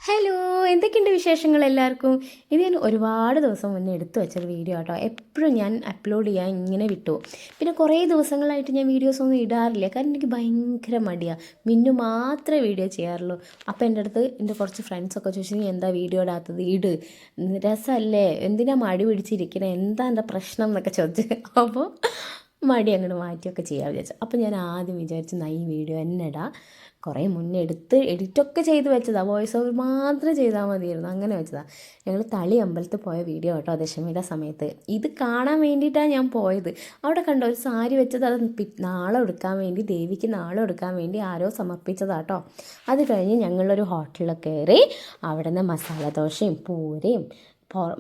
Hello, എന്തൊക്കെയുണ്ട് വിശേഷങ്ങൾ എല്ലാവർക്കും? ഇത് ഞാൻ ഒരുപാട് ദിവസം മുന്നേ എടുത്തു വെച്ചൊരു വീഡിയോ കേട്ടോ. എപ്പോഴും ഞാൻ അപ്ലോഡ് ചെയ്യാൻ ഇങ്ങനെ വിട്ടു. പിന്നെ കുറേ ദിവസങ്ങളായിട്ട് ഞാൻ വീഡിയോസൊന്നും ഇടാറില്ല. കാരണം എനിക്ക് ഭയങ്കര മടിയാണ്. മിന്നു മാത്രമേ വീഡിയോ ചെയ്യാറുള്ളൂ. അപ്പോൾ എൻ്റെ അടുത്ത് എൻ്റെ കുറച്ച് ഫ്രണ്ട്സൊക്കെ ചോദിച്ചു, നീ എന്താ വീഡിയോ ഇടാത്തത്? ഇട്, രസമല്ലേ, എന്തിനാ മടി പിടിച്ചിരിക്കണേ, എന്താ എൻ്റെ പ്രശ്നം എന്നൊക്കെ ചോദിച്ചു. അപ്പോൾ മടി അങ്ങോട്ട് മാറ്റിയൊക്കെ ചെയ്യാൻ വിചാരിച്ചു. അപ്പോൾ ഞാൻ ആദ്യം വിചാരിച്ചു ഈ വീഡിയോ തന്നെ ഇടാം. കുറേ മുന്നേ എഡിറ്റൊക്കെ ചെയ്ത് വെച്ചതാണ്, വോയിസ് ഓവർ മാത്രം ചെയ്താൽ മതിയായിരുന്നു, അങ്ങനെ വെച്ചതാണ്. ഞങ്ങൾ തളി അമ്പലത്തിൽ പോയ വീഡിയോ കേട്ടോ, ദശമിയുടെ സമയത്ത്. ഇത് കാണാൻ വേണ്ടിയിട്ടാണ് ഞാൻ പോയത്. അവിടെ കണ്ടോ ഒരു സാരി വെച്ചത്, അത് നാളെ എടുക്കാൻ വേണ്ടി, ദേവിക്ക് നാളെ എടുക്കാൻ വേണ്ടി ആരോ സമർപ്പിച്ചതാട്ടോ. അത് കഴിഞ്ഞ് ഞങ്ങളൊരു ഹോട്ടലിൽ കയറി. അവിടെ നിന്ന് മസാല ദോശയും പൂരയും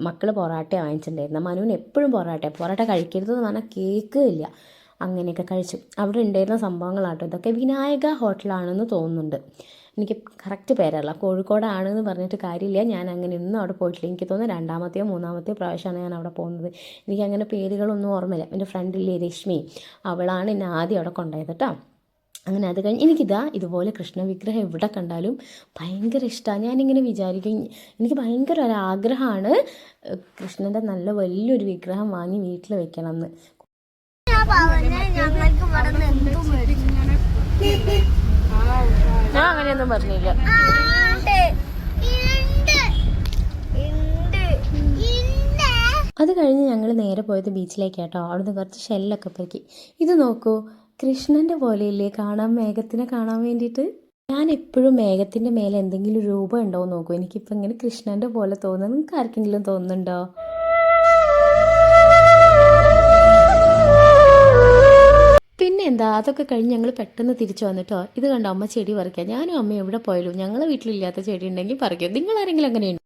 മക്കൾ പൊറാട്ടയാണ് വാങ്ങിച്ചിട്ടുണ്ടായിരുന്നു. മനുവിന് എപ്പോഴും പൊറാട്ട കഴിക്കരുതെന്ന് പറഞ്ഞാൽ കേൾക്കില്ല. അങ്ങനെയൊക്കെ കഴിച്ചു. അവിടെ ഉണ്ടായിരുന്ന സംഭവങ്ങളാട്ടോ ഇതൊക്കെ. വിനായക ഹോട്ടലാണെന്ന് തോന്നുന്നുണ്ട്, എനിക്ക് കറക്റ്റ് പേരല്ല. കോഴിക്കോടാണെന്ന് പറഞ്ഞിട്ട് കാര്യമില്ല, ഞാൻ അങ്ങനെ ഒന്നും അവിടെ പോയിട്ടില്ല. എനിക്ക് തോന്നുന്നു രണ്ടാമത്തെയോ മൂന്നാമത്തെയോ പ്രാവശ്യമാണ് ഞാൻ അവിടെ പോകുന്നത്. എനിക്കങ്ങനെ പേരുകളൊന്നും ഓർമ്മയില്ല. എൻ്റെ ഫ്രണ്ടില്ലേ രശ്മി, അവളാണ് എന്നെ ആദ്യം അവിടെ കൊണ്ടുപോയത് കേട്ടോ. അങ്ങനെ അത് കഴിഞ്ഞ് ഇതുപോലെ കൃഷ്ണ വിഗ്രഹം എവിടെ കണ്ടാലും ഭയങ്കര ഇഷ്ടമാണ്. ഞാനിങ്ങനെ വിചാരിക്കും, എനിക്ക് ഭയങ്കര ഒരാഗ്രഹമാണ് കൃഷ്ണൻ്റെ നല്ല വലിയൊരു വിഗ്രഹം വാങ്ങി വീട്ടിൽ വെക്കണം എന്ന്. ഞാൻ അങ്ങനെയൊന്നും പറഞ്ഞില്ല. അത് കഴിഞ്ഞ് ഞങ്ങൾ നേരെ പോയത് ബീച്ചിലേക്ക് കേട്ടോ. അവിടുന്ന് കുറച്ച് ഷെല്ലൊക്കെ പെറുക്കി. ഇത് നോക്കൂ, കൃഷ്ണൻ്റെ പോലെയില്ലേ കാണാൻ, മേഘത്തിനെ കാണാൻ വേണ്ടിയിട്ട്. ഞാൻ എപ്പോഴും മേഘത്തിൻ്റെ മേലെ എന്തെങ്കിലും രൂപം ഉണ്ടോ എന്ന് നോക്കൂ. എനിക്കിപ്പോൾ ഇങ്ങനെ കൃഷ്ണൻ്റെ പോലെ തോന്നുന്നു. നിങ്ങൾക്ക് ആർക്കെങ്കിലും തോന്നുന്നുണ്ടോ? പിന്നെ എന്താ, അതൊക്കെ കഴിഞ്ഞ് ഞങ്ങൾ പെട്ടെന്ന് തിരിച്ചു വന്നിട്ടോ. ഇത് കണ്ടോ, അമ്മ ചെടി പറിക്കാം. ഞാനും അമ്മയും എവിടെ പോയാലും ഞങ്ങളെ വീട്ടിലില്ലാത്ത ചെടി ഉണ്ടെങ്കിൽ പറിക്കും. നിങ്ങളാരെങ്കിലും അങ്ങനെയുണ്ടോ?